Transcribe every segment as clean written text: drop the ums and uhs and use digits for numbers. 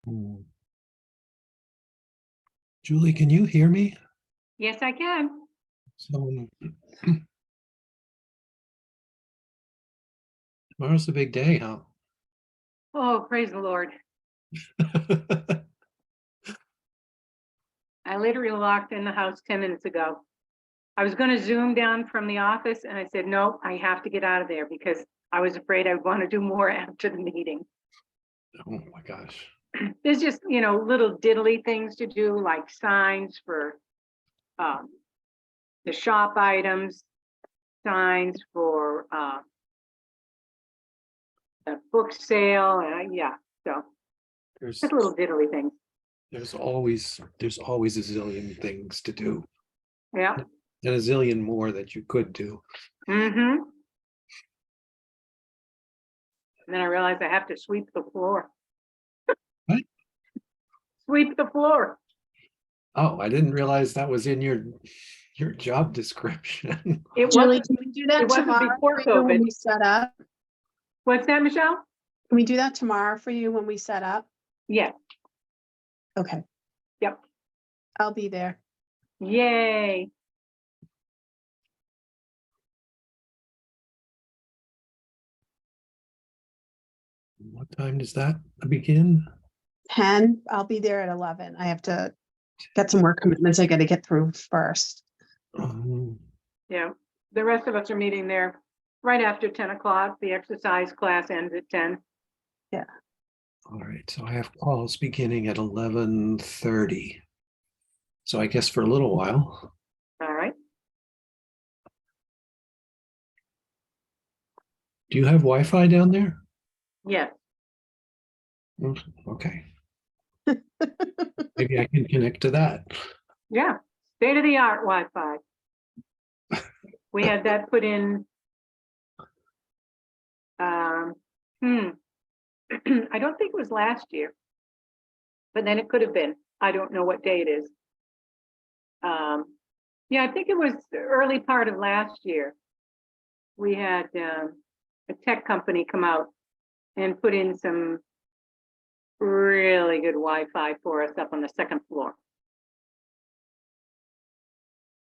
Hmm. Julie, can you hear me? Yes, I can. So tomorrow's a big day, huh? Oh, praise the Lord. I literally locked in the house 10 minutes ago. I was going to Zoom down from the office and I said, no, I have to get out of there because I was afraid I'd want to do more after the meeting. Oh my gosh. There's just, little diddly things to do, like signs for the shop items, signs for the book sale. Yeah, so There's just little diddly things. there's always a zillion things to do. Yeah. And a zillion more that you could do. Mm-hmm. And then I realized I have to sweep the floor. What? Sweep the floor. Oh, I didn't realize that was in your job description. It Julie, wasn't, can we do that it wasn't tomorrow before for you when COVID. we set up? What's that, Michelle? Can we do that tomorrow for you when we set up? Yeah. Okay, Yep. I'll be there. Yay. What time does that begin? 10, I'll be there at 11. I have to get some work commitments I gotta get through first. Um, Yeah. The rest of us are meeting there right after 10 o'clock. The exercise class ends at 10. all right, so I have calls beginning at 11:30. So I guess for a little while. All right. Do you have Wi-Fi down there? Yes. Okay. Maybe I can connect to that. Yeah. State of the art Wi-Fi. We had that put in. I don't think it was last year, but then it could have been. I don't know what day it is. Yeah, I think it was the early part of last year. We had a tech company come out and put in some really good Wi-Fi for us up on the second floor.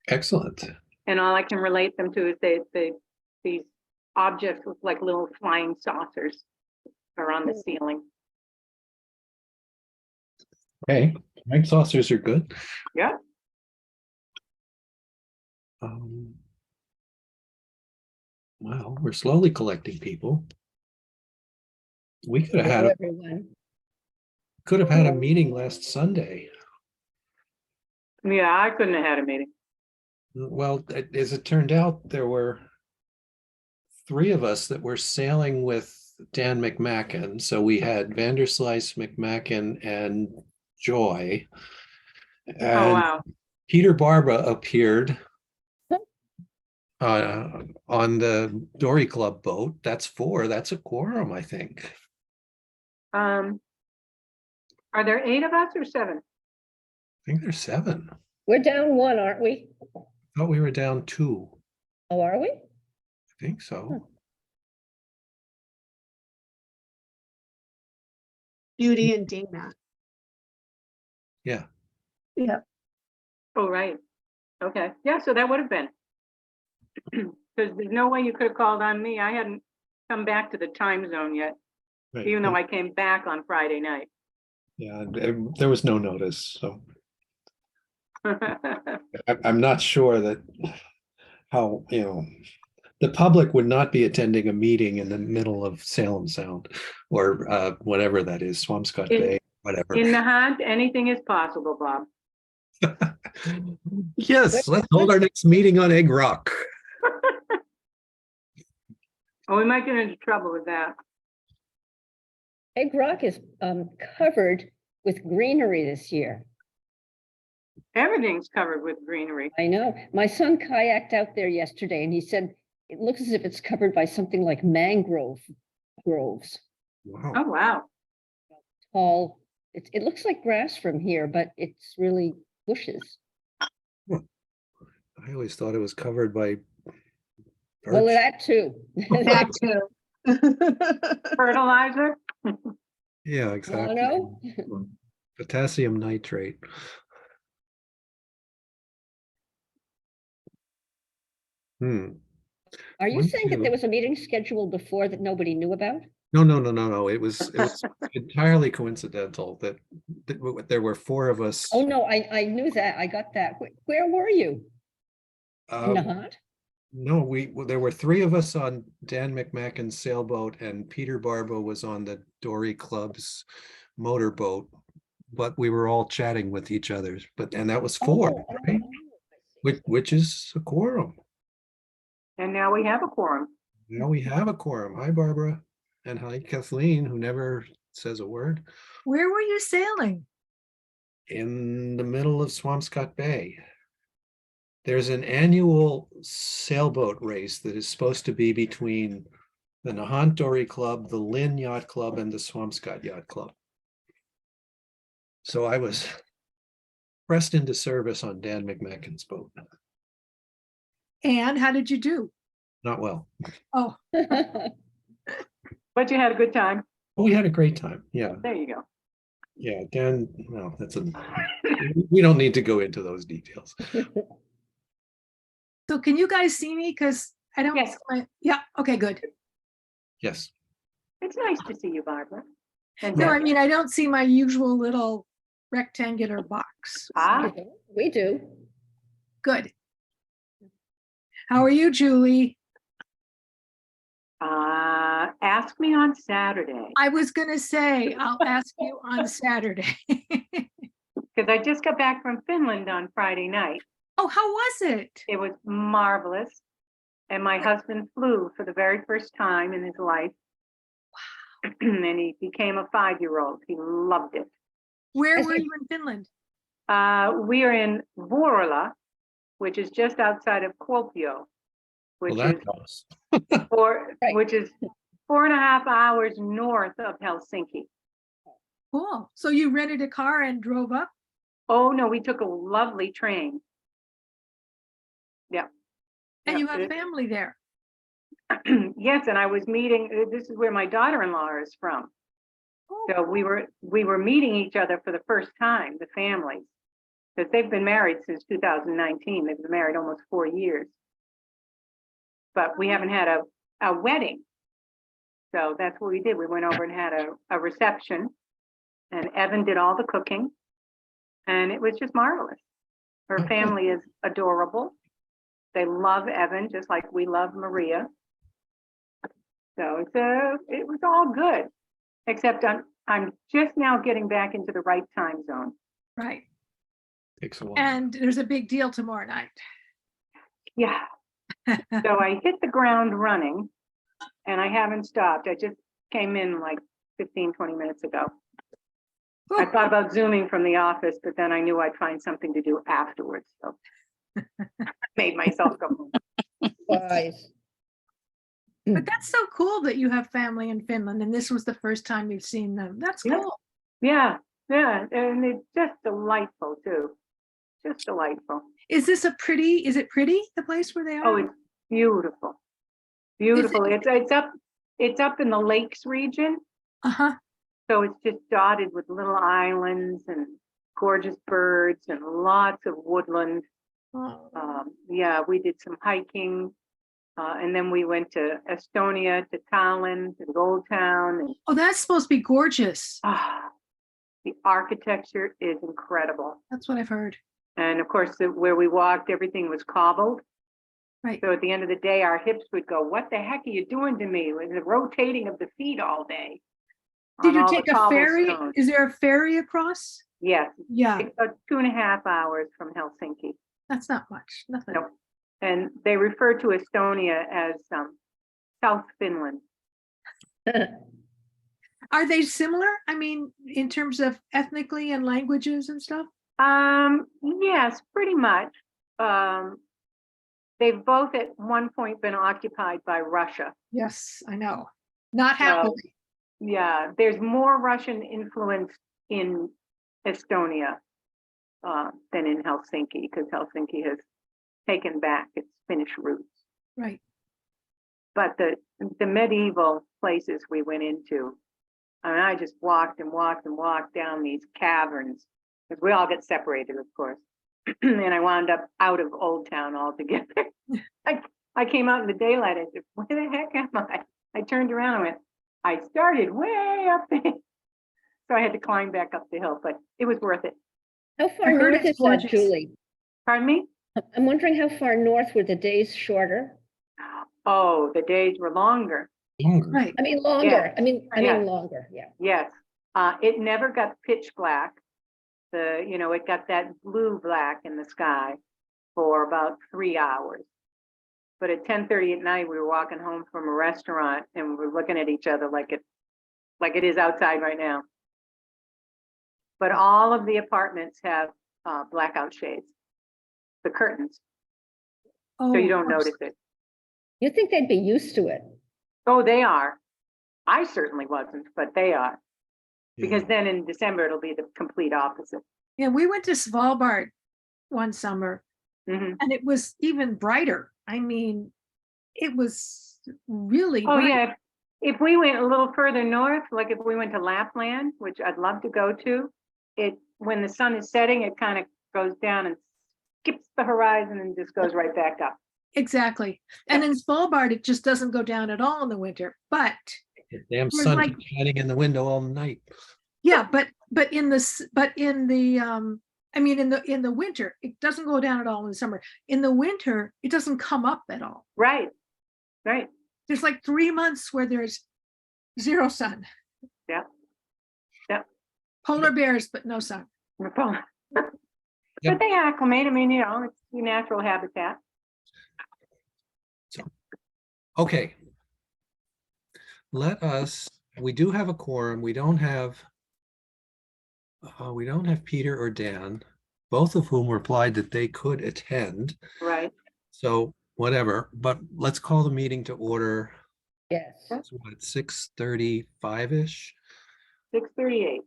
Excellent. And all I can relate them to is these objects look like little flying saucers are on the ceiling. Okay, flying saucers are good. Yeah. Well, we're slowly collecting people. We could have had a meeting last Sunday. Yeah, I couldn't have had a meeting. Well, as it turned out, there were 3 of us that were sailing with Dan McMacken. So we had Vanderslice, McMacken, and Joy. Oh, And wow. Peter Barba appeared on the Dory Club boat. That's 4. That's a quorum, I think. Are there 8 of us or 7? I think there's 7. We're down 1, aren't we? I thought we were down 2. Oh, are we? I think so. Judy and Dana. Yeah. Yeah. Oh, right. Okay. Yeah, so that would have been. Because there's no way you could have called on me. I hadn't come back to the time zone yet, Right. even though I came back on Friday night. Yeah, there was no notice, so I'm not sure that how, the public would not be attending a meeting in the middle of Salem Sound or whatever that is, Swampscott Bay, whatever. In Nahant, anything is possible, Bob. Yes, let's hold our next meeting on Egg Rock. Oh, we might get into trouble with that. Egg Rock is covered with greenery this year. Everything's covered with greenery. I know. My son kayaked out there yesterday and he said it looks as if it's covered by something like mangrove groves. Wow. Oh, wow. Tall. It looks like grass from here, but it's really bushes. I always thought it was covered by Well, birch. that too. That too. Fertilizer? Yeah, exactly. Mono? Potassium nitrate. Hmm. Are you One, saying that two. there was a meeting scheduled before that nobody knew about? No, no, no, no, no. It was entirely coincidental that there were four of us. Oh, no, I knew that. I got that. Where were you? In Uh, Nahant? no, there were three of us on Dan McMacken's sailboat, and Peter Barbo was on the Dory Club's motorboat. But we were all chatting with each other. And that was four, Oh, oh, right? oh, I see. Which is a quorum. And now we have a quorum. Now we have a quorum. Hi, Barbara. And hi, Kathleen, who never says a word, Where were you sailing? in the middle of Swampscott Bay. There's an annual sailboat race that is supposed to be between the Nahant Dory Club, the Lynn Yacht Club, and the Swampscott Yacht Club. So I was pressed into service on Dan McMacken's boat. And how did you do? Not well. Oh, But you had a good time. But we had a great time. Yeah. There you go. Yeah. Dan, well, we don't need to go into those details. so can you guys see me? Because I don't. Yes. Yeah. Okay. Good. Yes. It's nice to see you, Barbara. And No, I Deborah. mean I don't see my usual little rectangular box. Ah, We do. Good. How are you, Julie? ask me on Saturday, I was gonna say I'll ask you on Saturday. because I just got back from Finland on Friday night. Oh, how was it? It was marvelous. And my husband flew for the very first time in his life. And he became a 5-year-old. He loved it. Where Is were it- you in Finland? We are in Vuorla, which is just outside of Kuopio, Well, which that is helps. Right. which is 4.5 hours north of Helsinki. Cool. So you rented a car and drove up? Oh, no, we took a lovely train. Yeah. And Yeah, you have it- family there. Yes, and I was meeting, this is where my daughter-in-law is from. Oh, So we were meeting each other for the first time, the families. Because they've been married since 2019. They've been married almost 4 years. But we haven't had a wedding. So that's what we did. We went over and had a reception. And Evan did all the cooking. And it was just marvelous. Her family is adorable. They love Evan just like we love Maria. So it was all good. Except I'm just now getting back into the right time zone. right. Takes a while. And there's a big deal tomorrow night. Yeah. So I hit the ground running and I haven't stopped. I just came in like 15, 20 minutes ago. I thought about Zooming from the office, but then I knew I'd find something to do afterwards. So made myself go home. Wise. But that's so cool that you have family in Finland and this was the first time you've seen them. That's Yeah. cool. Yeah, yeah. And it's just delightful too. Just delightful. Is it pretty, the place where they are? Oh, it's beautiful. Beautiful. It's up in the lakes region. Uh-huh. So it's just dotted with little islands and gorgeous birds and lots of woodland. Oh, Yeah, we did some hiking. And then we went to Estonia, to Tallinn, to Old Town. And oh, that's supposed to be gorgeous. the architecture is incredible. That's what I've heard. And of course, where we walked, everything was cobbled. Right. So at the end of the day, our hips would go, what the heck are you doing to me? With the rotating of the feet all day. Did on you all the take a ferry? cobblestones. Is there a ferry across? Yes, Yeah, it's about 2.5 hours from Helsinki. that's not much. Nothing. Nope. And they refer to Estonia as South Finland. Are they similar? I mean, in terms of ethnically and languages and stuff? Yes, pretty much. They've both at one point been occupied by Russia. Yes, I know. Not So, happily. yeah, there's more Russian influence in Estonia than in Helsinki, because Helsinki has taken back its Finnish roots. Right. But the medieval places we went into I mean, I just walked and walked and walked down these caverns, because we all get separated, of course. And I wound up out of Old Town altogether. I came out in the daylight. I said, where the heck am I? I turned around and went, I started way up there. So I had to climb back up the hill, but it was worth it. How I far heard north it's is that, gorgeous. Julie? Pardon me? I'm wondering how far north were the days shorter? Oh, the days were longer. Longer. Right. I mean, longer. I mean Yeah. longer, yeah. Yes. It never got pitch black. It got that blue black in the sky for about 3 hours. But at 10:30 at night, we were walking home from a restaurant and we were looking at each other like it is outside right now. But all of the apartments have blackout shades, the curtains, so you Oh, don't notice it. You'd think they'd be used to it. Oh, they are. I certainly wasn't, but they are. Because Yeah. then in December, it'll be the complete opposite. yeah, we went to Svalbard one summer Mhm. and it was even brighter. I mean, it was really Oh, bright. yeah. If we went a little further north, like if we went to Lapland, which I'd love to go to, when the sun is setting, it kind of goes down and skips the horizon and just goes right back up. Exactly. And in Svalbard, it just doesn't go down at all in the winter. But The damn There's sun like- keeps shining in the window all night. yeah, but in the winter, it doesn't go down at all in the summer. In the winter, it doesn't come up at all. Right, right. There's like 3 months where there's zero sun. Yeah. Yeah. Polar bears, but no sun. But they acclimate. I mean, it's your natural habitat. Okay. We do have a quorum. We don't have Peter or Dan, both of whom replied that they could attend. Right. So whatever, but let's call the meeting to order. Yes. It's what, 6:35-ish? 6:38 is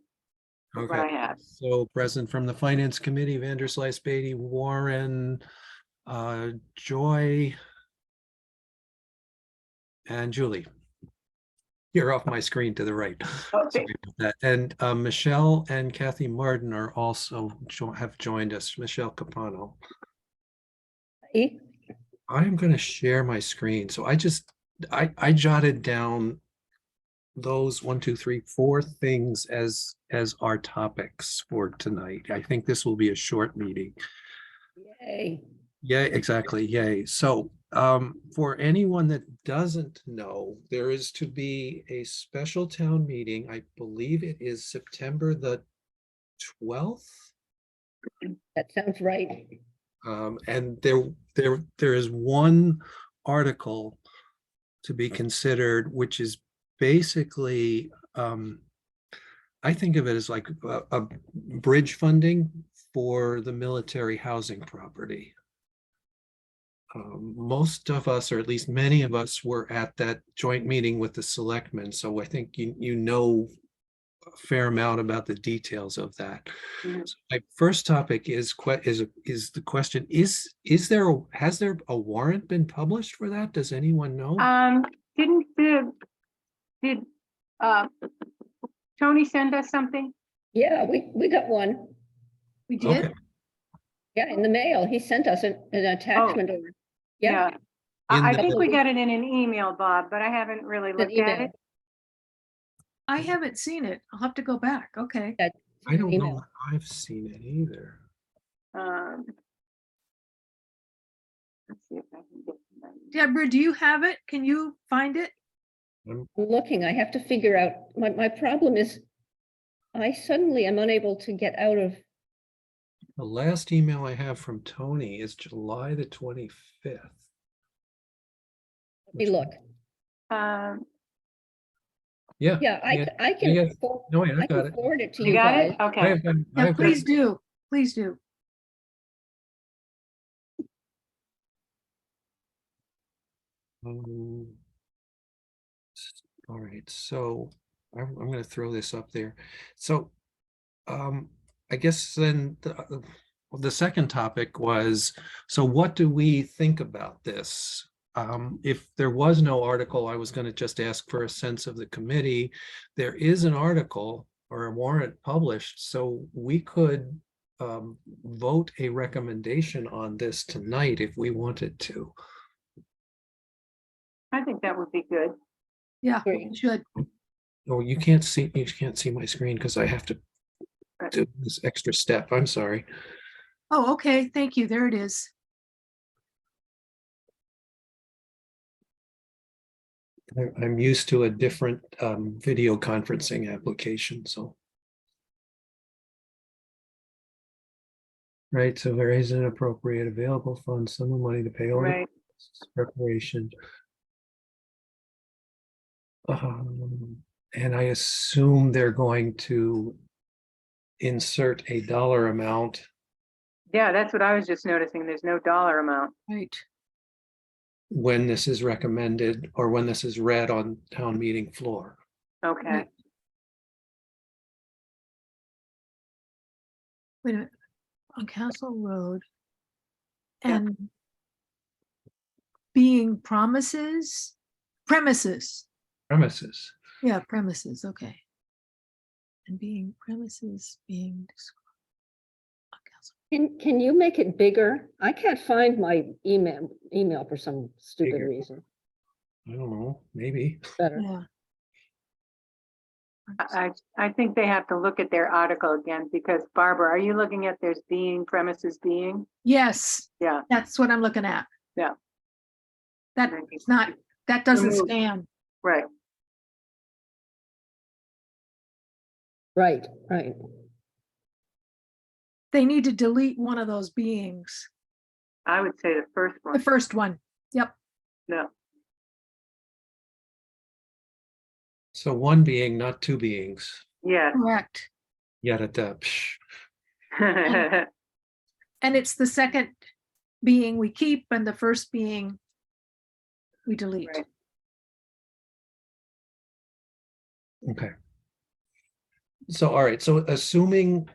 what I Okay, have. so present from the Finance Committee, Vanderslice, Beatty, Warren, Joy, and Julie. You're off my screen to the right. Okay. Sorry about that. And Michelle and Kathy Martin are also have joined us. Michelle Capano. E? I'm going to share my screen. So I jotted down those 1, 2, 3, 4 things as our topics for tonight. I think this will be a short meeting. Yay. Yeah, exactly. Yay. So for anyone that doesn't know, there is to be a special town meeting. I believe it is September the 12th. That sounds right. And there is one article to be considered, which is basically, I think of it as like a bridge funding for the military housing property. Most of us, or at least many of us, were at that joint meeting with the selectmen, so I think you know a fair amount about the details of that. Mhm. So my first topic is the question: has there a warrant been published for that? Does anyone know? Did Tony send us something? Yeah, we got one. We did. Okay. Yeah, in the mail. He sent us an attachment over. Yeah, I In think the- we got it in an email, Bob, but I haven't really an looked at email. it. I haven't seen it. I'll have to go back. Okay. Yeah, I don't know email. if I've seen it either. Let's see if I can get that. Deborah, do you have it? Can you find it? I'm looking, I have to figure out, my problem is I suddenly am unable to get out of, The last email I have from Tony is July the 25th. let me look. Um, Yeah. Yeah, I yeah, can, for- No, wait, I I've got can it. forward it to you you got guys. it? Okay. I Yeah, have please do. Please do. Um, all right, so I'm going to throw this up there. So I guess then the second topic was, so what do we think about this? if there was no article, I was going to just ask for a sense of the committee. There is an article or a warrant published, so we could vote a recommendation on this tonight if we wanted to. I think that would be good. Yeah, Great. you should. Oh, you can't see my screen because I have to Right. do this extra step. I'm sorry. Oh, okay, thank you. There it is. I'm used to a different video conferencing application, so. Right, so there is an appropriate available fund, sum of money to pay all the Right. costs, preparation. And I assume they're going to insert a dollar amount Yeah, that's what I was just noticing. There's no dollar amount. Right. when this is recommended or when this is read on town meeting floor. Okay. Right. Wait a minute. On Castle Road. Yeah. And being premises. Premises. Yeah, premises, okay. And being premises being described. on Castle- Can you make it bigger? I can't find my email for some stupid Bigger. reason. I don't know, maybe. Better. Yeah. I think they have to look at their article again because Barbara, are you looking at there's being premises being? Yes, Yeah, that's what I'm looking at. Yeah. That is not, that doesn't Remove. stand. right. Right, right. They need to delete one of those beings. I would say the first The one. first one. Yep. No. So one being, not two beings. Yeah. Correct. Yada da. And it's the second being we keep and the first being we delete. Right. Okay. So, all right, so assuming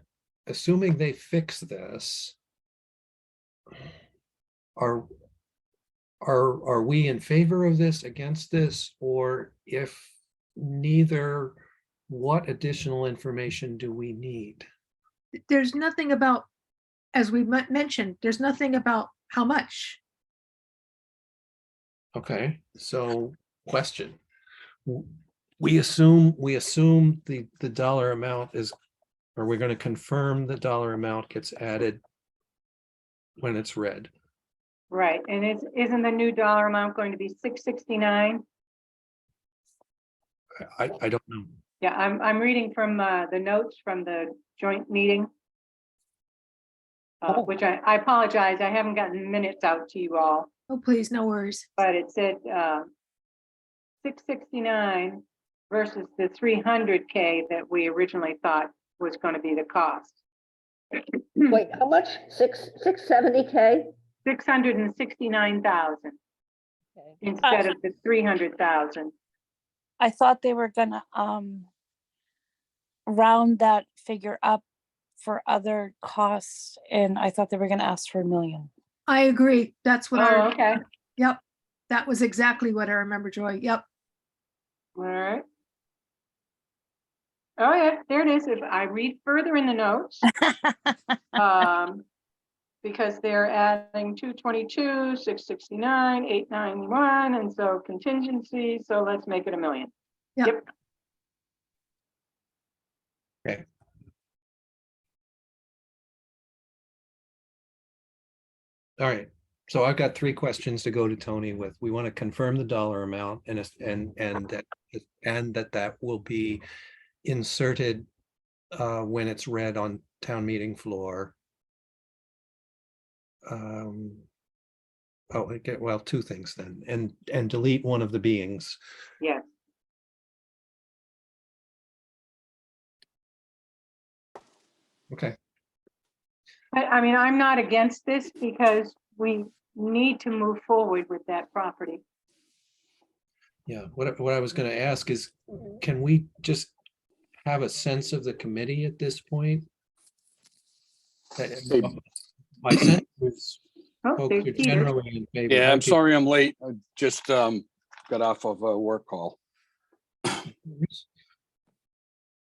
they fix this, are we in favor of this, against this, or if neither, what additional information do we need? There's nothing about, as we mentioned, there's nothing about how much. Okay, so question. We assume the dollar amount is, or we're going to confirm the dollar amount gets added when it's read. Right, and isn't the new dollar amount going to be 669? I don't know. Yeah, I'm reading from the notes from the joint meeting. Oh. Which I apologize, I haven't gotten minutes out to you all, Oh, please, no worries. but it said 669 versus the 300K that we originally thought was going to be the cost. Wait, how much? 670K? 669,000 Okay. instead of the 300,000. I thought they were gonna round that figure up for other costs, and I thought they were gonna ask for 1 million. I agree. That's what Oh, I, okay, yep. That was exactly what I remember, Joy. Yep. all right. Oh, yeah, there it is. If I read further in the notes. Because they're adding 222, 669, 891, and so contingency, so let's make it 1 million. Yep. Yep. Okay. All right, so I've got 3 questions to go to Tony with. We want to confirm the dollar amount and that will be inserted when it's read on town meeting floor. Oh, okay, well, 2 things then, and delete one of the beings. Yes. Okay, I mean, I'm not against this because we need to move forward with that property. yeah, what I was going to ask is, can we just have a sense of the committee at this point? My sense is Oh, folks there's are Peter. generally in favor. Yeah, Hi, I'm Peter. sorry I'm late. I just got off of a work call.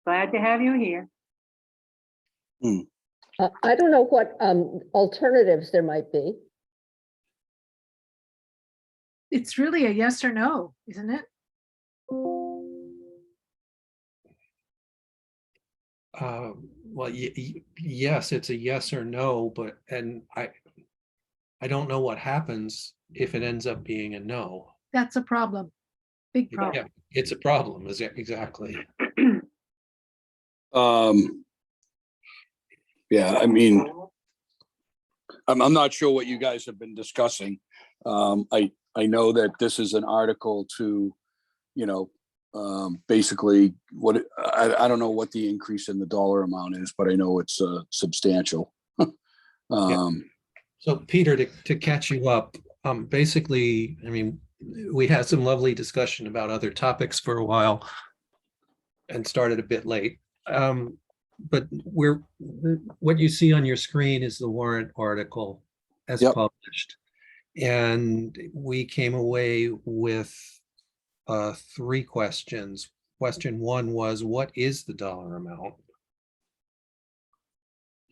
Glad to have you here. I don't know what alternatives there might be. It's really a yes or no, isn't it? Well, yes, it's a yes or no, but, and I don't know what happens if it ends up being a no. That's a problem. Big Yeah, problem. it's a problem, is it exactly? Yeah, I mean, I'm not sure what you guys have been discussing. I know that this is an article to, you know, basically what, I don't know what the increase in the dollar amount is, but I know it's substantial. So Peter, to catch you up, basically, I mean, we had some lovely discussion about other topics for a while and started a bit late. But what you see on your screen is the warrant article as Yep. published. And we came away with 3 questions. Question 1 was, what is the dollar amount?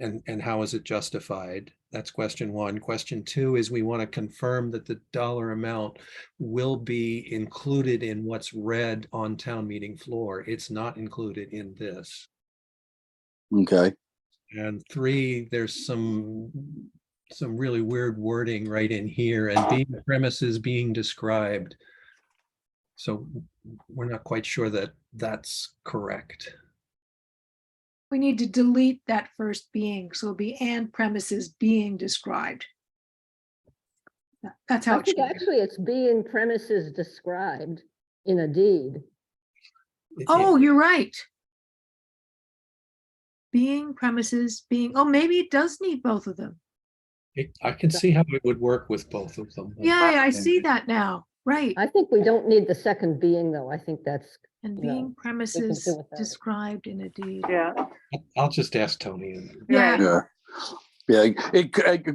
And how is it justified? That's question 1. Question 2 is, we want to confirm that the dollar amount will be included in what's read on town meeting floor. It's not included in this. Okay. And 3, there's some really weird wording right in here, and being premises being described. So we're not quite sure that that's correct. We need to delete that first being, so it'll be and premises being described. That's how I it think should be. actually it's being premises described in a deed. Oh, you're right. Being premises being, oh, maybe it does need both of them. I can see how it would work with both of them. Yeah, I see that now. Right. I think we don't need the second being, though. I think that's, And no, being premises do with that. described in a deed. Yeah, I'll just ask Tony. Yeah. Yeah. Yeah, it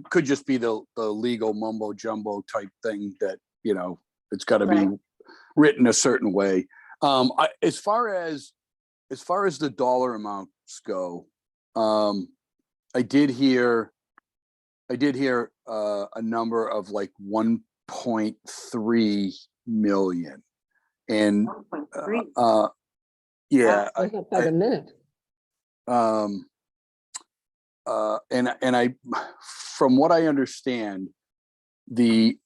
could just be the legal mumbo jumbo type thing that, you know, it's got to be Right. written a certain way. As far as the dollar amounts go, I did hear a number of like 1.3 million, and 1.3. yeah, goes up by the minute. and I, from what I understand, the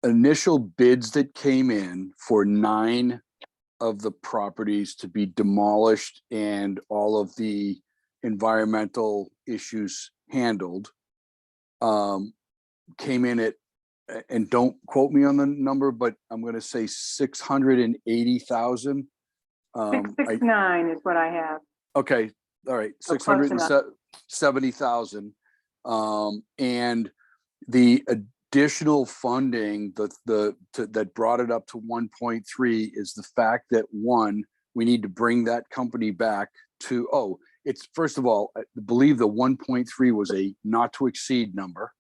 initial bids that came in for 9 of the properties to be demolished and all of the environmental issues handled, came in at, and don't quote me on the number, but I'm going to say 680,000. 669 is what I have. Okay, all right, So close enough. 670,000. And the additional funding that brought it up to 1.3 is the fact that, 1, we need to bring that company back to, it's, first of all, I believe the 1.3 was a not to exceed number,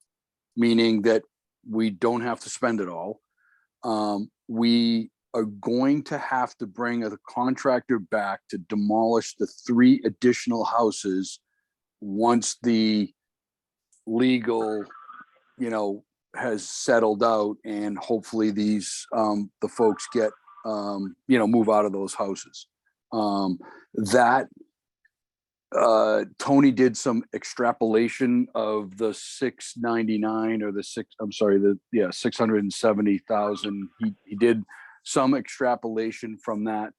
meaning that we don't have to spend it all. We are going to have to bring a contractor back to demolish the 3 additional houses once the legal, you know, has settled out, and hopefully these the folks get you know, move out of those houses. That Tony did some extrapolation of the 699 or the 670,000. He did some extrapolation from that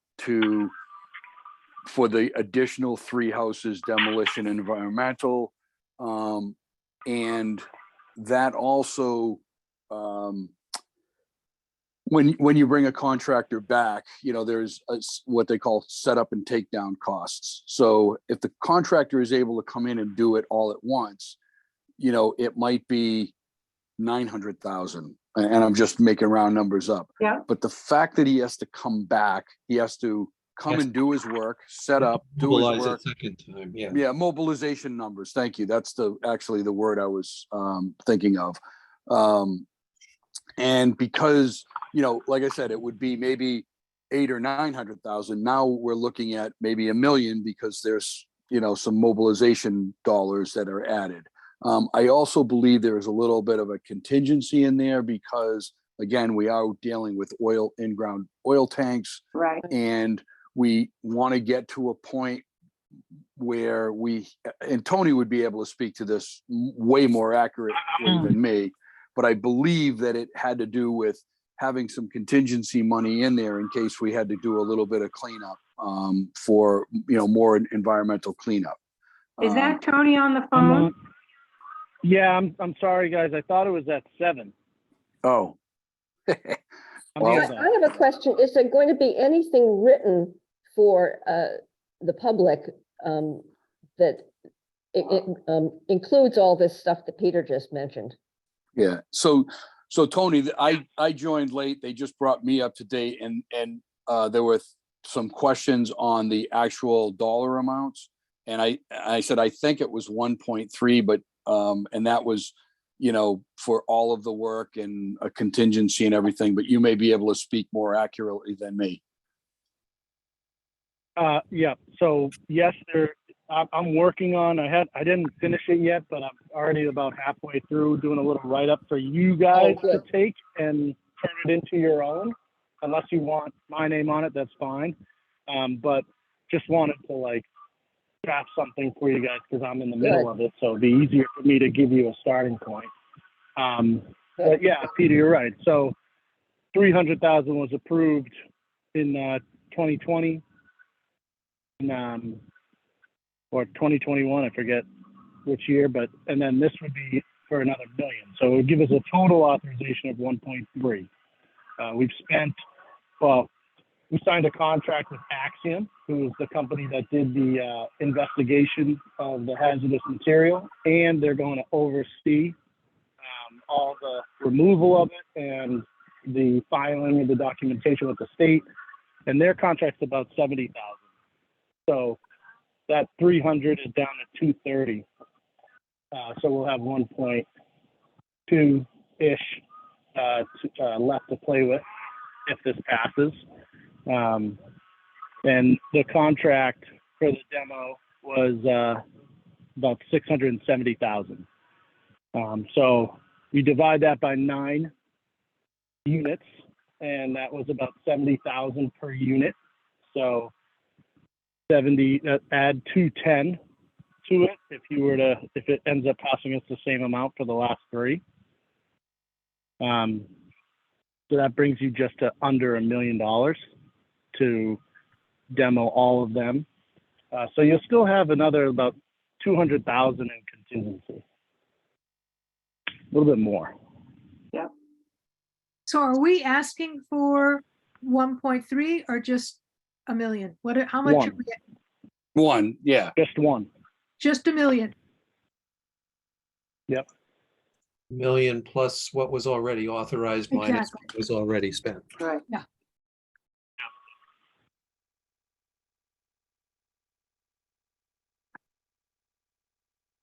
for the additional 3 houses, demolition, environmental, and that also, when you bring a contractor back, you know, there's what they call setup and takedown costs. So if the contractor is able to come in and do it all at once, you know, it might be 900,000, and I'm just making round numbers up. Yeah. But the fact that he has to come back, he has to come Yes. and do his work, set up, do his Mobilize work. it second time, yeah. Yeah, mobilization numbers. Thank you. That's actually the word I was thinking of. And because, like I said, it would be maybe 800,000 or 900,000. Now we're looking at maybe $1 million because there's, some mobilization dollars that are added. I also believe there is a little bit of a contingency in there because, again, we are dealing with in-ground oil tanks, Right. and we want to get to a point where and Tony would be able to speak to this way more accurately than me, but I believe that it had to do with having some contingency money in there in case we had to do a little bit of cleanup for, more environmental cleanup. Is that Tony on the I'm phone? on- Yeah, I'm sorry, guys. I thought it was at 7. Oh. I'm Well- here I then. I have a question. Is there going to be anything written for the public that includes all this stuff that Peter just mentioned? Yeah. So Tony, I joined late. They just brought me up to date, and there were some questions on the actual dollar amounts. And I said, I think it was 1.3, but and that was, for all of the work and a contingency and everything, but you may be able to speak more accurately than me. Yeah. So yes, I'm working on. I didn't finish it yet, but I'm already about halfway through doing a little write up for you guys to good. take and turn it into your own. Unless you want my name on it, that's fine. But just wanted to draft something for you guys because I'm in the middle of it, so it'd be easier for me to give you a starting point. But yeah, Peter, you're right. So 300,000 was approved in 2020. Or 2021, I forget which year, and then this would be for another $1 million. So it would give us a total authorization of 1.3. We signed a contract with Axiom, who is the company that did the investigation of the hazardous material, and they're going to oversee all the removal of it and the filing of the documentation with the state. And their contract's about 70,000. So that 300 is down to 230. So we'll have 1.2-ish left to play with if this passes. And the contract for the demo was about 670,000. So we divide that by 9 units, and that was about 70,000 per unit. So 70, add 210 to it if it ends up costing us the same amount for the last 3. So that brings you just to under $1 million to demo all of them. So you'll still have another about 200,000 in contingency. A little bit more. So are we asking for 1.3 or just $1 million? How much? One. Are we at? One, yeah. Just one. Just $1 million. Yep. Million plus what was already authorized minus Exactly. what was already spent. Right.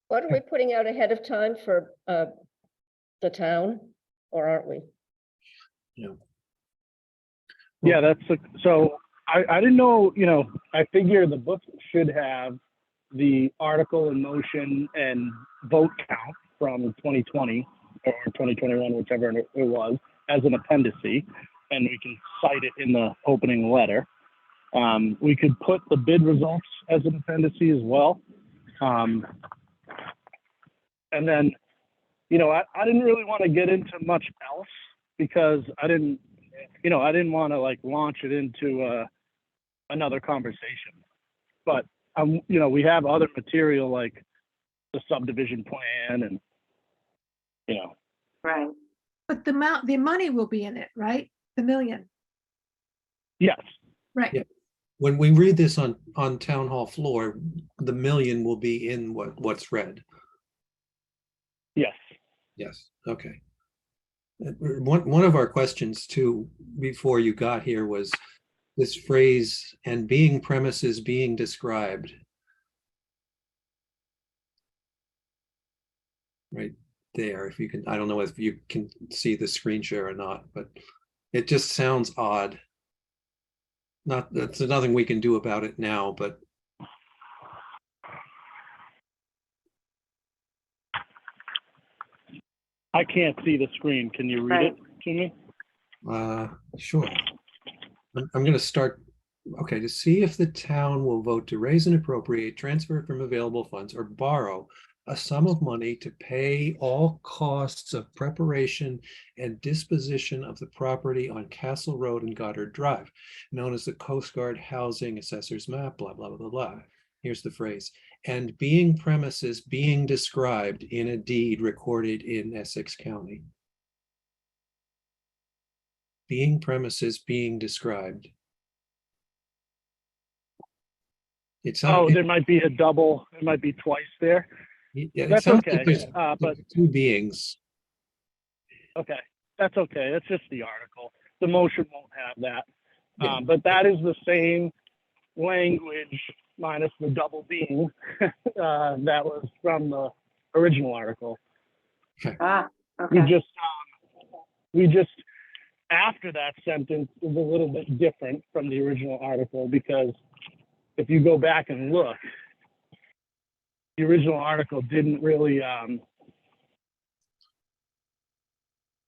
What are we putting out ahead of time for the town, or aren't we? Yeah, so I didn't know, I figure the book should have the article in motion and vote count from 2020 or 2021, whichever it was, as an appendice, and we can cite it in the opening letter. We could put the bid results as an appendice as well. And then, I didn't really want to get into much else because I didn't want to launch it into another conversation. But we have other material like the subdivision plan and Right. But the money will be in it, right? The $1 million, yes. right? Yeah. When we read this on town hall floor, the $1 million will be in what's read. Yes. Yes, okay. One of our questions too, before you got here, was this phrase, "and being premises being described." Right, there. If you can, I don't know if you can see the screen share or not, but it just sounds odd. Not, that's nothing we can do about it now, but I can't see the screen. Can you read it to me? sure. I'm going to start. Okay, to see if the town will vote to raise and appropriate, transfer from available funds, or borrow a sum of money to pay all costs of preparation and disposition of the property on Castle Road and Goddard Drive, known as the Coast Guard Housing Assessor's Map, blah, blah, blah, blah. Here's the phrase, and being premises being described in a deed recorded in Essex County. Being premises being described. It's There might be a double, it might be twice there. yeah, it That's sounds okay. like there's But two beings. okay, that's okay. That's just the article. The motion won't have that. Yeah. But that is the same language minus the double being that was from the original article. Ah, We okay. just after that sentence is a little bit different from the original article, because if you go back and look, the original article didn't really,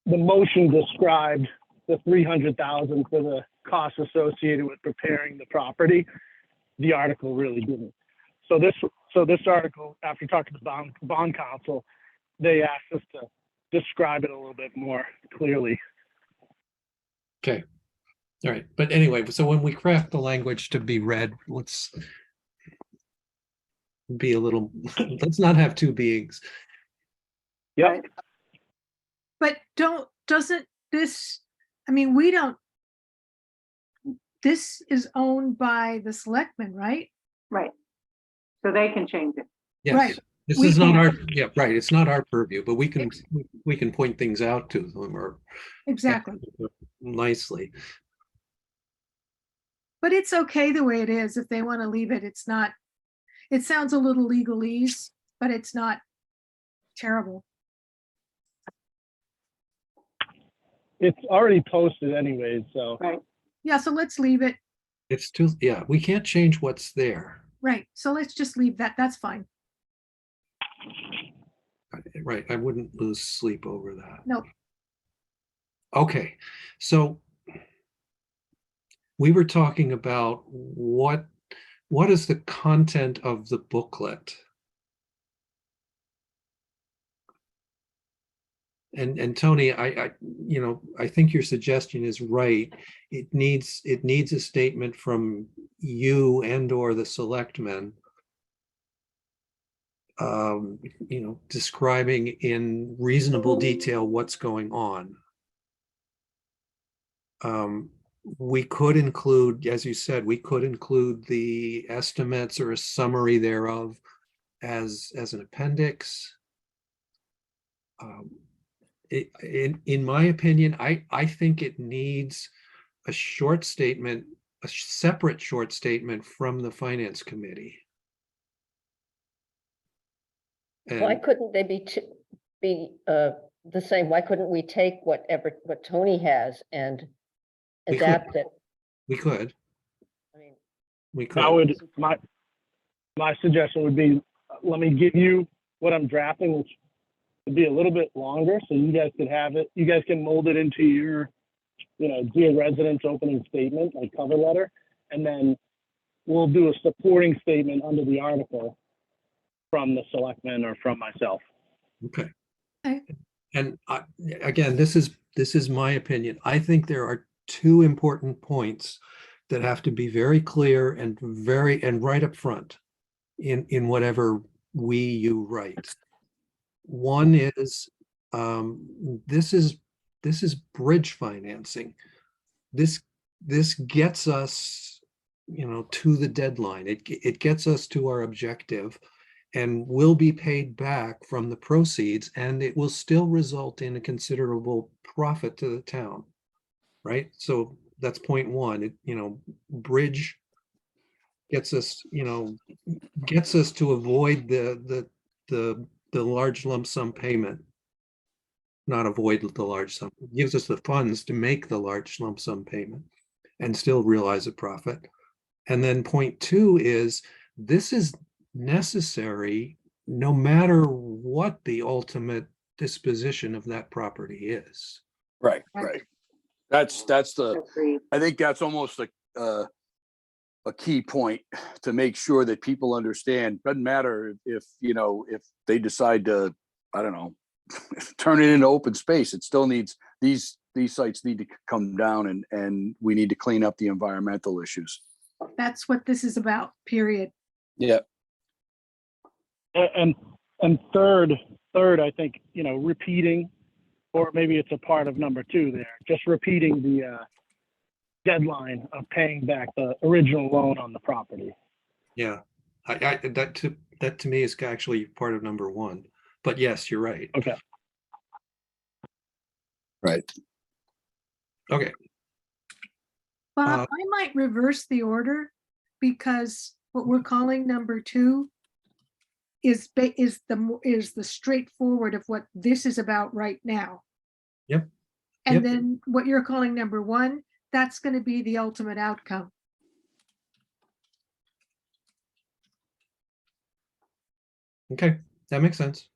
the motion described the 300,000 for the costs associated with preparing the property. The article really didn't. So this article, after talking to the bond counsel, they asked us to describe it a little bit more clearly. Okay. All right. But anyway, so when we craft the language to be read, let's be a little, let's not have two beings. Yep. Right. But doesn't this, I mean, this is owned by the selectmen, right? Right. So they can change it. Yes. Right. This We is not can't. our, yeah, right. It's not our purview, but we can point things out to them or Exactly. nicely. But it's okay the way it is. If they want to leave it, it's not, it sounds a little legalese, but it's not terrible. It's already posted anyways, so. Right. Yeah, so let's leave it. It's too, yeah, we can't change what's there. Right. So let's just leave that. That's fine. Right. I wouldn't lose sleep over that. Nope. Okay. So we were talking about what is the content of the booklet? And Tony, I I think your suggestion is right. It needs a statement from you and or the selectmen, describing in reasonable detail what's going on. We could include, as you said, we could include the estimates or a summary thereof as an appendix. In my opinion, I think it needs a short statement, a separate short statement from the Finance Committee. Why And couldn't they be the same? Why couldn't we take what Tony has and We could. adapt it? we could, I mean, we could. That would, my suggestion would be, let me give you what I'm drafting, which would be a little bit longer, so you guys could have it, you guys can mold it into your, dear residents opening statement, like cover letter, and then we'll do a supporting statement under the article from the selectmen or from myself. Okay. Okay. And again, this is my opinion. I think there are two important points that have to be very clear and right up front in whatever you write. One is this is bridge financing. This gets us, to the deadline. It gets us to our objective and will be paid back from the proceeds, and it will still result in a considerable profit to the town. Right? So that's point one. Bridge gets us, to avoid the large lump sum payment not avoid the large sum. It gives us the funds to make the large lump sum payment and still realize a profit. And then point two is this is necessary no matter what the ultimate disposition of that property is. Right, right. That's the, Agreed. I think that's almost a key point to make sure that people understand. Doesn't matter if, you know, if they decide to, I don't know, turn it into open space, it still needs, these sites need to come down and we need to clean up the environmental issues. That's what this is about, period. Yeah. And third, I think, you know, repeating, or maybe it's a part of number 2 there, just repeating the deadline of paying back the original loan on the property. Yeah, that to me is actually part of number 1. But yes, you're right. Okay. Right. Okay. Bob, I might reverse the order because what we're calling number 2 is the straightforward of what this is about right now. Yep. And Yep. then what you're calling number 1, that's going to be the ultimate outcome. Okay, that makes sense.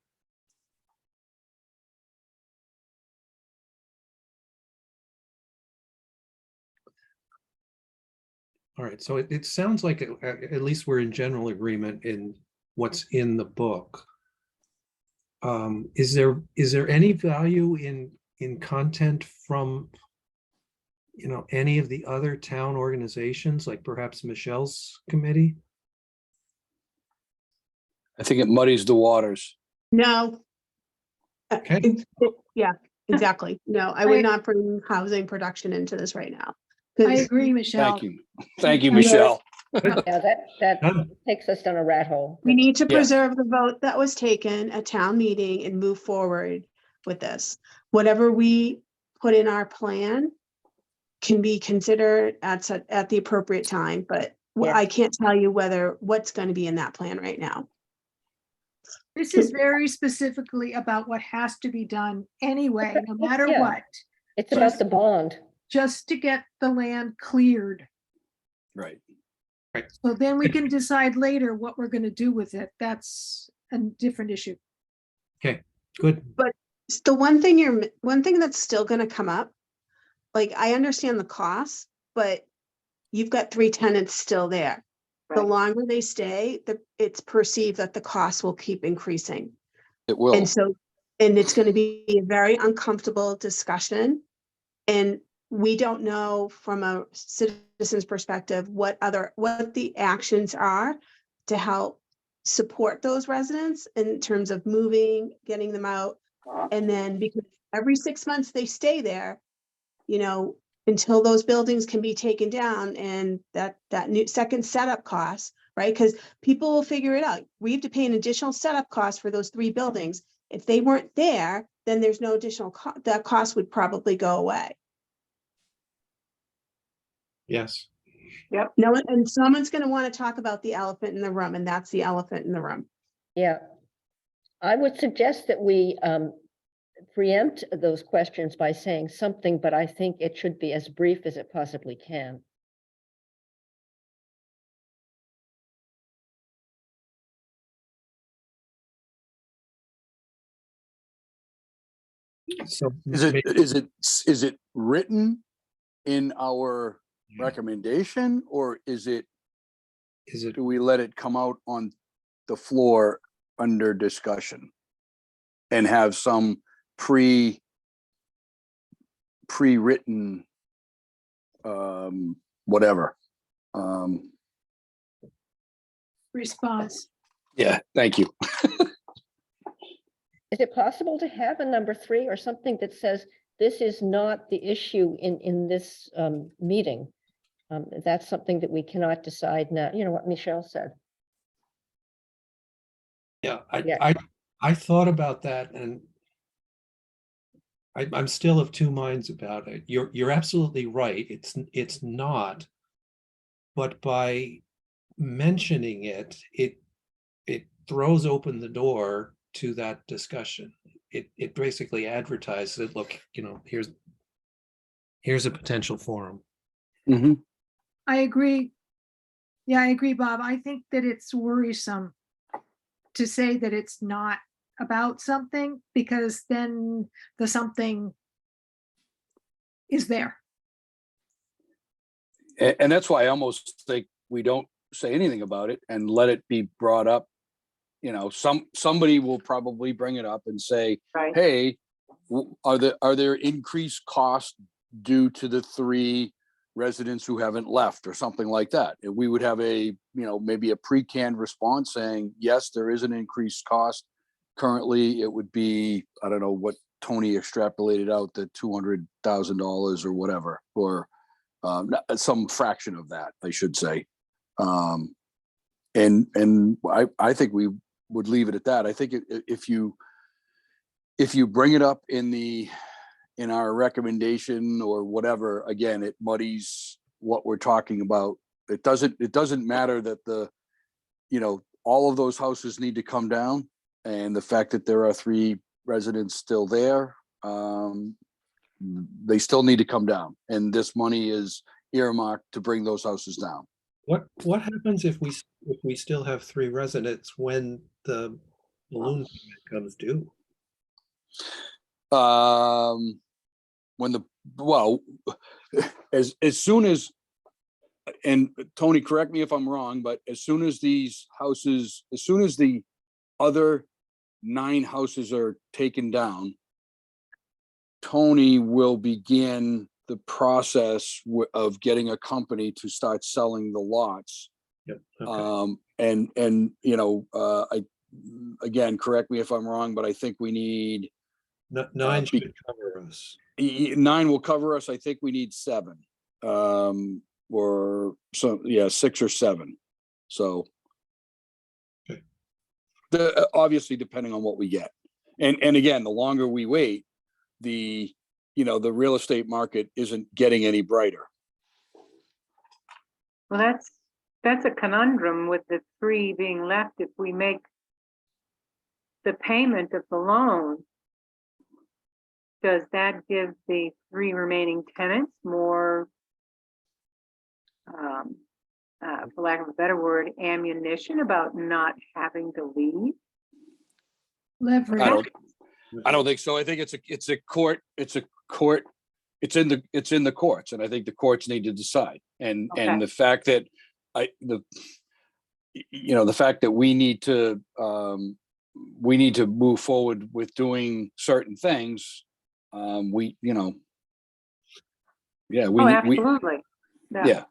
All right, so it sounds like at least we're in general agreement in what's in the book. Is there any value in content from, you know, any of the other town organizations, like perhaps Michelle's committee? I think it muddies the waters. No. Okay. Yeah, exactly. No, I would not bring housing production into this right now. I 'Cause agree, Michelle. Thank you. Thank you, Yeah. Michelle. Yeah, that Done. takes us down a rat hole. we need to Yeah. preserve the vote that was taken at town meeting and move forward with this. Whatever we put in our plan can be considered at the appropriate time, but Yeah. I can't tell you what's going to be in that plan right now. This is very specifically about what has to be done anyway, no matter Yeah. what, It's about Just- the bond. just to get the land cleared. Right. So then we can decide later what we're going to do with it. That's a different issue. Okay, good. The one thing that's still gonna come up, like, I understand the costs, but you've got 3 tenants still there. The Right. longer they stay, it's perceived that the costs will keep increasing. It will. And it's gonna be a very uncomfortable discussion. And we don't know from a citizen's perspective what the actions are to help support those residents in terms of moving, getting them out. And then because every 6 months they stay there, you know, until those buildings can be taken down and that new second setup cost, right? Because people will figure it out. We have to pay an additional setup cost for those 3 buildings. If they weren't there, then there's no additional that cost would probably go away. Yes. No, and someone's gonna want to talk about the elephant in the room, and that's the elephant in the room. Yeah. I would suggest that we preempt those questions by saying something, but I think it should be as brief as it possibly can. So Is it written in our recommendation, or is it do we let it come out on the floor under discussion and have some pre-written whatever? Response. Yeah, thank you. Is it possible to have a number 3 or something that says this is not the issue in this meeting? That's something that we cannot decide now. You know what Michelle said. Yeah, Yeah. I thought about that, and I'm still of 2 minds about it. You're absolutely right. It's not, but by mentioning it throws open the door to that discussion. it basically advertises it, look, here's a potential forum. Mhm. I agree. Yeah, I agree, Bob. I think that it's worrisome to say that it's not about something, because then the something is there. And that's why I almost think we don't say anything about it and let it be brought up. Somebody will probably bring it up and say, Right. hey, are there increased costs due to the 3 residents who haven't left, or something like that? And we would have maybe a pre-canned response saying, yes, there is an increased cost. Currently, it would be, I don't know what Tony extrapolated out, the $200,000 or whatever, or some fraction of that, I should say. And I think we would leave it at that. I think if you bring it up in our recommendation or whatever, again, it muddies what we're talking about. It doesn't matter that all of those houses need to come down, and the fact that there are 3 residents still there, they still need to come down, and this money is earmarked to bring those houses down. What happens if we still have 3 residents when the balloon payment comes due? As soon as, and Tony, correct me if I'm wrong, but as soon as the other 9 houses are taken down, Tony will begin the process of getting a company to start selling the lots. Yep. Okay. Again, correct me if I'm wrong, but I think we need 9 should cover us. 9 will cover us. I think we need 7, or so. Yeah, 6 or 7. So, okay. Obviously, depending on what we get, and again, the longer we wait, the real estate market isn't getting any brighter. Well, that's a conundrum with the 3 being left. If we make the payment of the loan, does that give the 3 remaining tenants more, for lack of a better word, ammunition about not having to leave? Leverage. I don't think so. I think it's a court. It's in the courts, and I think the courts need to decide. And Okay. the fact that the fact that we need to move forward with doing certain things. Absolutely. Yeah.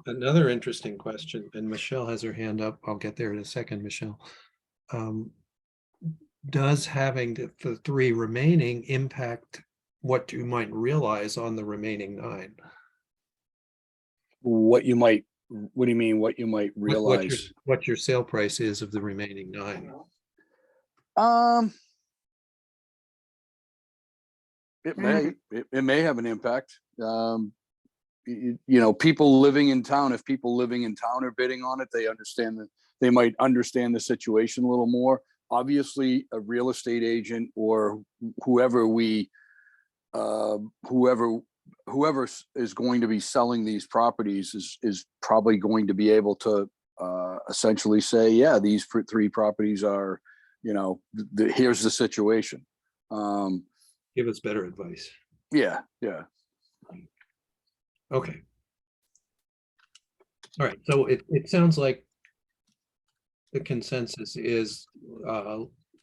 Another interesting question, and Michelle has her hand up. I'll get there in a second, Michelle. Does having the 3 remaining impact what you might realize on the remaining 9? What do you mean? What you might realize? What your sale price is of the remaining 9? It may have an impact. People living in town, if people living in town are bidding on it, they might understand the situation a little more. Obviously, a real estate agent or whoever is going to be selling these properties is probably going to be able to essentially say, yeah, these 3 properties are, here's the situation. Give us better advice. Yeah. Okay. All right. So it sounds like the consensus is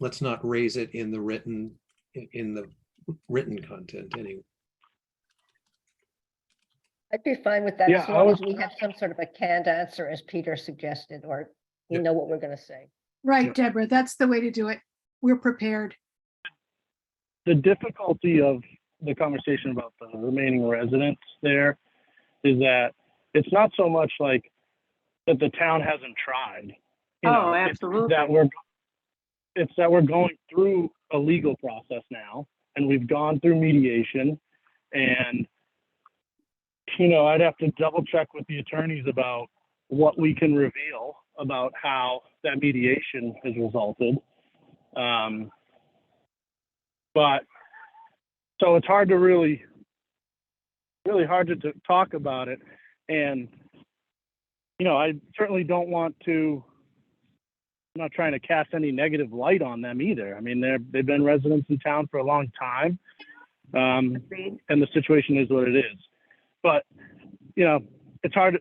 let's not raise it in the written content anyway. I'd be fine with that, Yeah, as I long was- as we have some sort of a canned answer, as Peter suggested, or we Yep. know what we're gonna say. Right, Yep. Deborah, that's the way to do it. We're prepared. The difficulty of the conversation about the remaining residents there is that it's not so much like that the town hasn't tried. Oh, It's absolutely. that we're going through a legal process now, and we've gone through mediation, and I'd have to double check with the attorneys about what we can reveal about how that mediation has resulted. But so it's hard to really hard to talk about it. And, you know, I certainly don't want to, I'm not trying to cast any negative light on them either. I mean, they've been residents in town for a long time. Agreed. And the situation is what it is. But, you know, it's hard.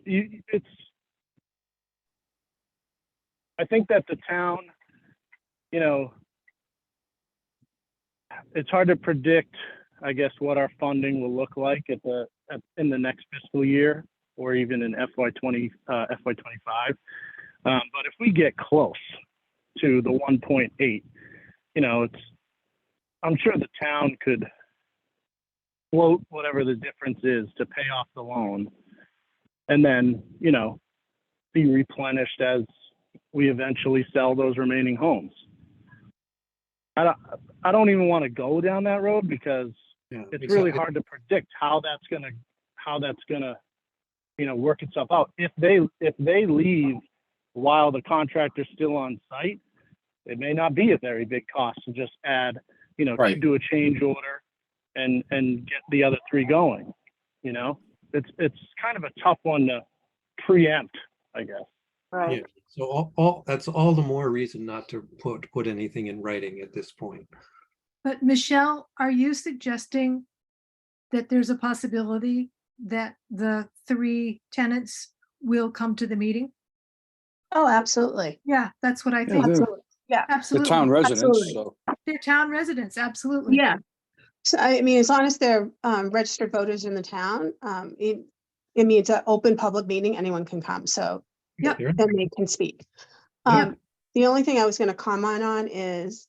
I think that the town, you know, it's hard to predict, I guess, what our funding will look like in the next fiscal year or even in FY25. But if we get close to the 1.8, you know, I'm sure the town could float whatever the difference is to pay off the loan and then, you know, be replenished as we eventually sell those remaining homes. I don't even want to go down that road because Yeah, it's really hard to predict how that's gonna, you know, work itself out. If they leave while the contractor's still on site, it may not be a very big cost to just add, you know, Right. do a change order and get the other three going. You know, it's kind of a tough one to preempt, I guess. Right. Yeah, so all that's all the more reason not to put anything in writing at this point. But Michelle, are you suggesting that there's a possibility that the 3 tenants will come to the meeting? Oh, absolutely. Yeah, that's what I Yeah, think. they're Absolutely. Yeah. the Absolutely. town residents, Absolutely. so. They're town residents, absolutely. Yeah. So I mean, as long as they're registered voters in the town, I mean, it's an open public meeting, anyone can come, so, Yep. Here. and they can speak. Yeah. The only thing I was gonna comment on is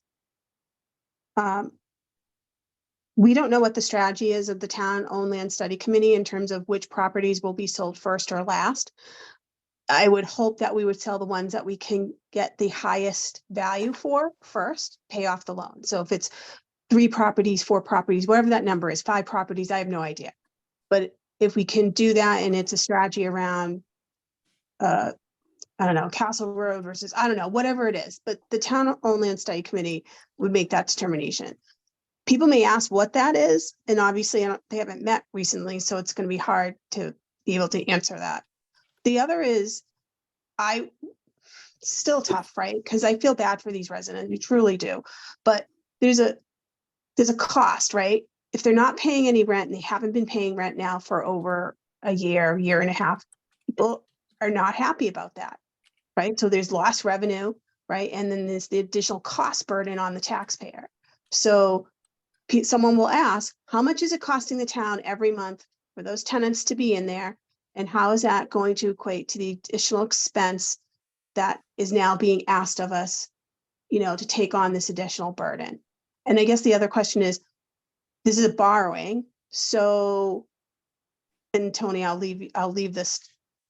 we don't know what the strategy is of the town-owned land study committee in terms of which properties will be sold first or last. I would hope that we would sell the ones that we can get the highest value for first, pay off the loan. So if it's 3 properties, 4 properties, whatever that number is, 5 properties, I have no idea. But if we can do that and it's a strategy around, I don't know, Castle Road versus, I don't know, whatever it is, but the town-owned land study committee would make that determination. People may ask what that is, and obviously they haven't met recently, so it's going to be hard to be able to answer that. The other is, still tough, right? Because I feel bad for these residents, we truly do. But there's a cost, right? If they're not paying any rent and they haven't been paying rent now for over a year and a half, people are not happy about that, right? So there's lost revenue, right? And then there's the additional cost burden on the taxpayer. So someone will ask, how much is it costing the town every month for those tenants to be in there? And how is that going to equate to the additional expense that is now being asked of us, you know, to take on this additional burden? And I guess the other question is, this is a borrowing. So, and Tony, I'll leave this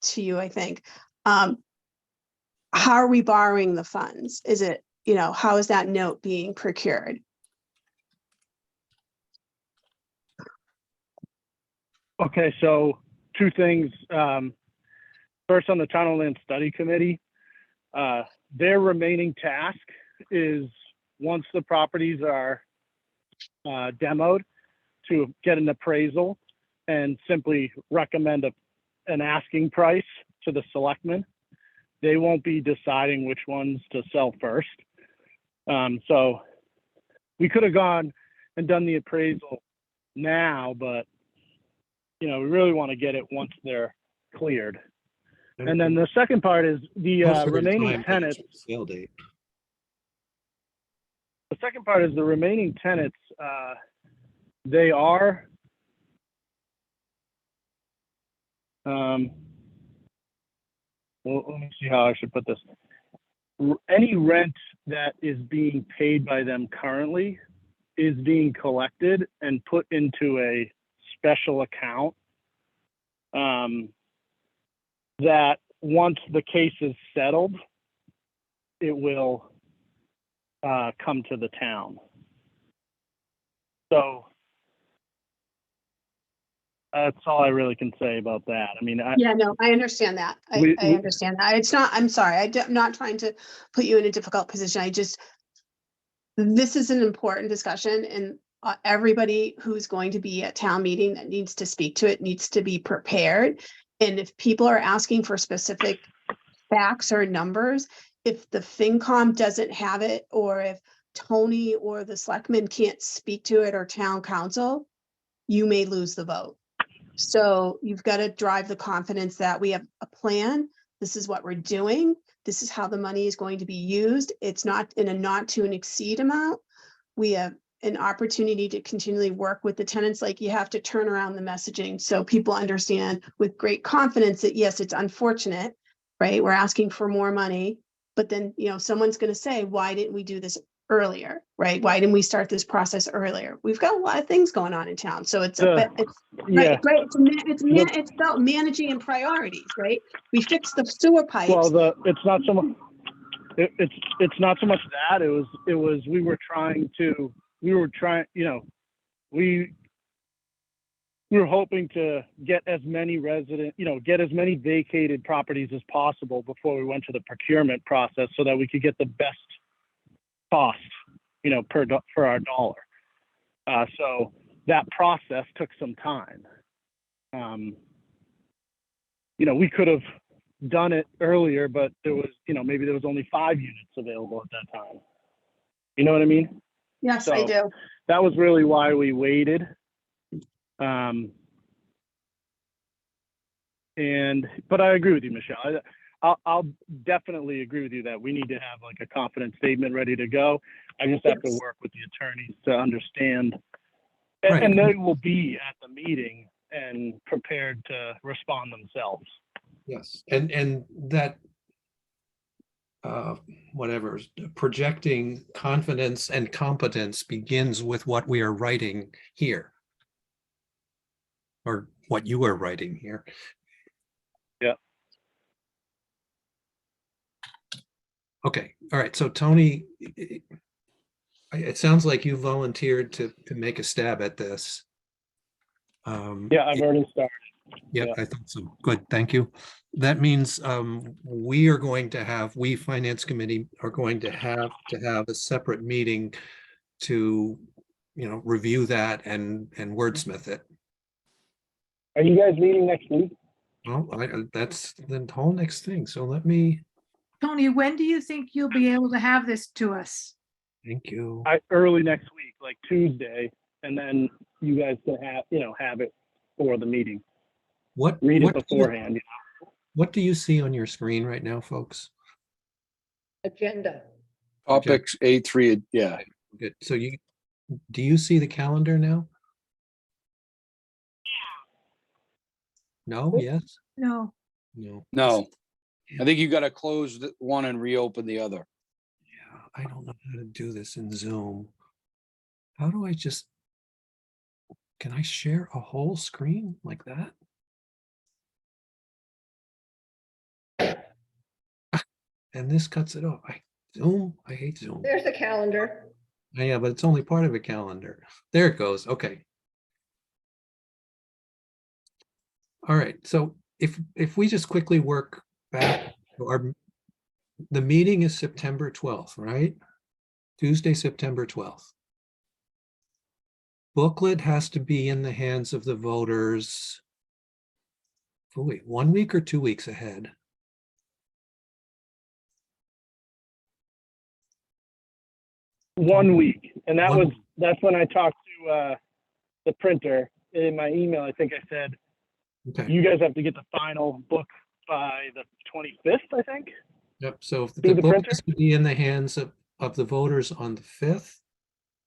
to you, I think. How are we borrowing the funds? Is it, you know, how is that note being procured? Okay, so 2 things. First, on the Town Land Study Committee, their remaining task is, once the properties are demoed, to get an appraisal and simply recommend an asking price to the selectmen. They won't be deciding which ones to sell first. So we could have gone and done the appraisal now, but you know, we really want to get it once they're cleared. And then the second part is the Most of the remaining time, tenants. it's sale date. The second part is the remaining tenants. They are. Well, let me see how I should put this. Any rent that is being paid by them currently is being collected and put into a special account that once the case is settled, it will come to the town. So that's all I really can say about that. I mean, Yeah, no, I understand that. I We- understand that. It's not, I'm sorry, I'm not trying to put you in a difficult position. This is an important discussion, and everybody who's going to be at town meeting that needs to speak to it needs to be prepared. And if people are asking for specific facts or numbers, if the FinCom doesn't have it, or if Tony or the selectmen can't speak to it, or town council, you may lose the vote. So you've got to drive the confidence that we have a plan. This is what we're doing. This is how the money is going to be used. It's not in a not to exceed amount. We have an opportunity to continually work with the tenants. Like, you have to turn around the messaging so people understand with great confidence that yes, it's unfortunate, right? We're asking for more money, but then, someone's going to say, why didn't we do this earlier, right? Why didn't we start this process earlier? We've got a lot of things going on in town. So it's Yeah. right. It's about managing and priorities, right? We fixed the sewer pipes. Well, it's not so much. It's not so much that. It was we were trying. We were hoping to get as many get as many vacated properties as possible before we went to the procurement process, so that we could get the best cost, for our dollar. So that process took some time. We could have done it earlier, but there was, maybe there was only 5 units available at that time. You know what I mean? Yes, I So do. that was really why we waited. But I agree with you, Michelle. I'll definitely agree with you that we need to have like a confident statement ready to go. I just have to work with the attorneys to understand, Right. and they will be at the meeting and prepared to respond themselves. Yes, and that whatever, projecting confidence and competence begins with what we are writing here, or what you are writing here. Yeah. Okay, all right, so Tony, it sounds like you volunteered to make a stab at this. Yeah, I've already started. Yep, Yeah. I thought so. Good, thank you. That means we Finance Committee are going to have a separate meeting to, review that and wordsmith it. Are you guys meeting next week? Well, that's the whole next thing. So let me, Tony, when do you think you'll be able to have this to us? thank you. Early next week, like Tuesday, and then you guys can have it for the meeting. Read it beforehand. What do you see on your screen right now, folks? Agenda. Topics A3, yeah. Good. So do you see the calendar now? No, yes, No, no. No, I think you got to close the one and reopen the other. Yeah, I don't know how to do this in Zoom. How do I can I share a whole screen like that? And this cuts it off. Zoom, I hate Zoom. There's the calendar. Yeah, but it's only part of a calendar. There it goes. Okay. All right. So if we just quickly work back, the meeting is September 12th, right? Tuesday, September 12th. Booklet has to be in the hands of the voters. Oh, wait, 1 week or 2 weeks ahead? One week, and One week. that's when I talked to the printer. In my email, I think I said, Okay. you guys have to get the final book by the 25th, I think. Yep. So if Through the the book printer? has to be in the hands of the voters on the 5th,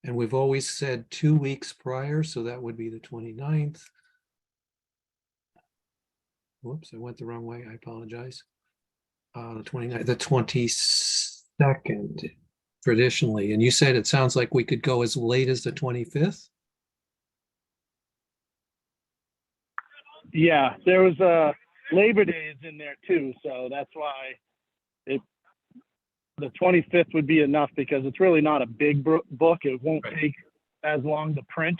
and we've always said 2 weeks prior, so that would be the 29th. Whoops, I went the wrong way. I apologize. The 29th, the 22nd, traditionally. And you said it sounds like we could go as late as the 25th? Yeah, there was Labor Day is in there too, so that's why the 25th would be enough, because it's really not a big book. It won't Right. take as long to print,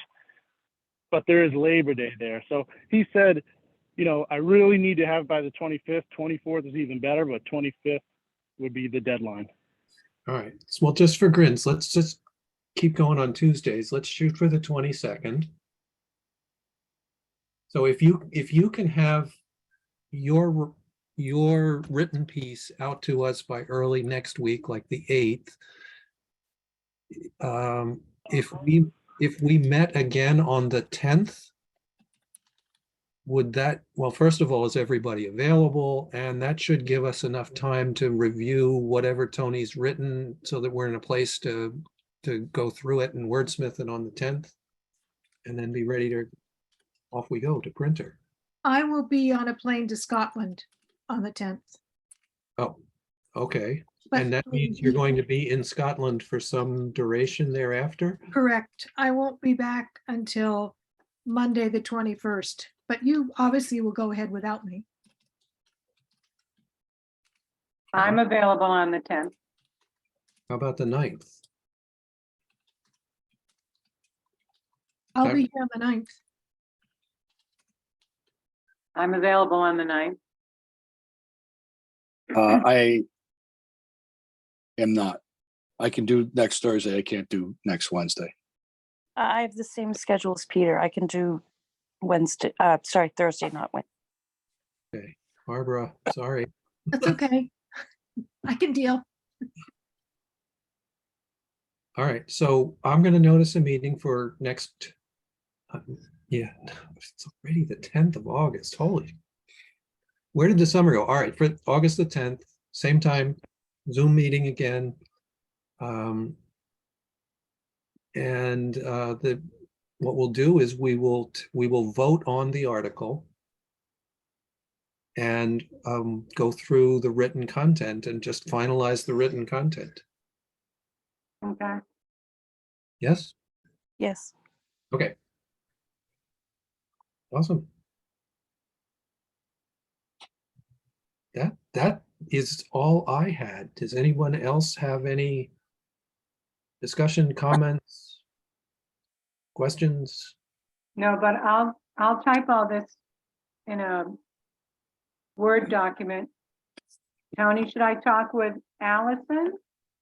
but there is Labor Day there. So he said, I really need to have it by the 25th. 24th is even better, but 25th would be the deadline. All right. Well, just for grins, let's just keep going on Tuesdays. Let's shoot for the 22nd. So if you can have your written piece out to us by early next week, like the 8th, if we met again on the 10th, would that, well, first of all, is everybody available? And that should give us enough time to review whatever Tony's written so that we're in a place to go through it and wordsmith it on the 10th and then be ready to, off we go to printer. I will be on a plane to Scotland on the 10th. Oh, okay. But And that means you're going to be in Scotland for some duration thereafter? correct. I won't be back until Monday, the 21st, but you obviously will go ahead without me. I'm available on the 10th. How about the 9th? I'll Okay. be here on the 9th. I'm available on the 9th. I am not. I can do next Thursday. I can't do next Wednesday. I have the same schedule as Peter. I can do Wednesday, sorry, Thursday, not Wednesday. Okay, Barbara, sorry. That's okay. I can deal. All right, so I'm gonna notice a meeting for next, yeah, it's already the 10th of August, holy. Where did the summer go? All right, for August the 10th, same time, Zoom meeting again. And what we'll do is we will vote on the article and go through the written content and just finalize the written content. Okay. Yes? Yes. Okay. Awesome. That is all I had. Does anyone else have any discussion, comments, questions? No, but I'll type all this in a Word document. Tony, should I talk with Allison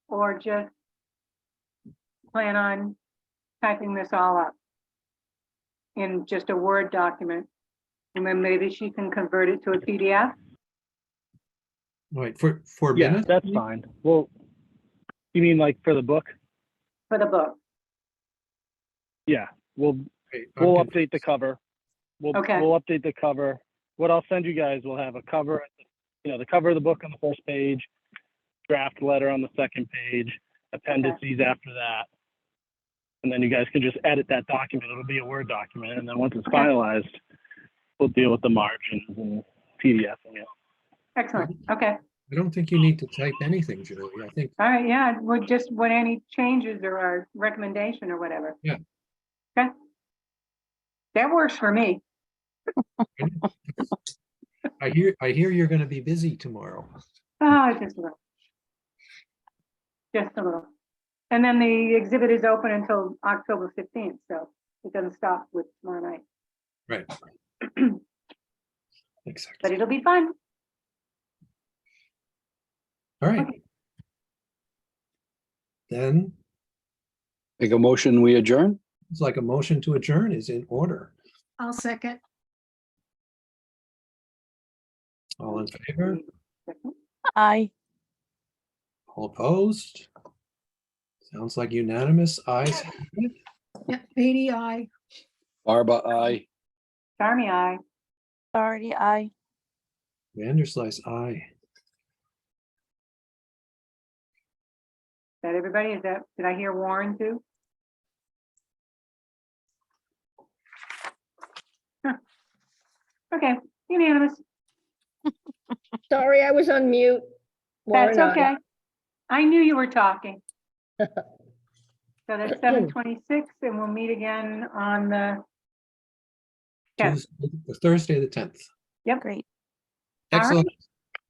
or just plan on typing this all up in just a Word document? And then maybe she can convert it to a PDF? All right, for Yeah, minutes? that's fine. Well, you mean like for the book? For the book. Yeah, we'll Okay, I'm we'll confused. update the cover. We'll Okay. we'll update the cover. What I'll send you guys will have a cover, the cover of the book on the first page, draft letter on the second page, appendices after that. And then you guys can just edit that document. It'll be a Word document. And then once it's Okay. finalized, we'll deal with the margins and PDFing it. Excellent. Okay. I don't think you need to type anything, Julie. I think, All right. Yeah. Would just when any changes or our recommendation or whatever. Yeah. Okay. That works for me. I hear you're gonna be busy tomorrow. Oh, just a little. Just a little. And then the exhibit is open until October 15th, so it doesn't stop with tomorrow night. Right. But Exactly. it'll be fun. All right. Okay. Then Make a motion, we adjourn? it's like a motion to adjourn is in order. I'll second. All in favor? I. All opposed? Sounds like unanimous. Ayes have it. Yeah, Beatty, aye. Barba, aye. Charmy, aye. Already, I. Vanderslice, aye. Is that everybody? Is that, did I hear Warren too? Huh. Okay, unanimous. Sorry, I was on mute. That's Warren, aye. okay. I knew you were talking. So that's 7:26 and we'll meet again on the 10th. Thursday, the 10th. Great. All right. Excellent.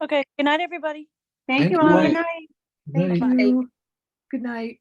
Okay. Good night, everybody. Thank Thank you you. all. Good night. Good Thank night. you. Good night.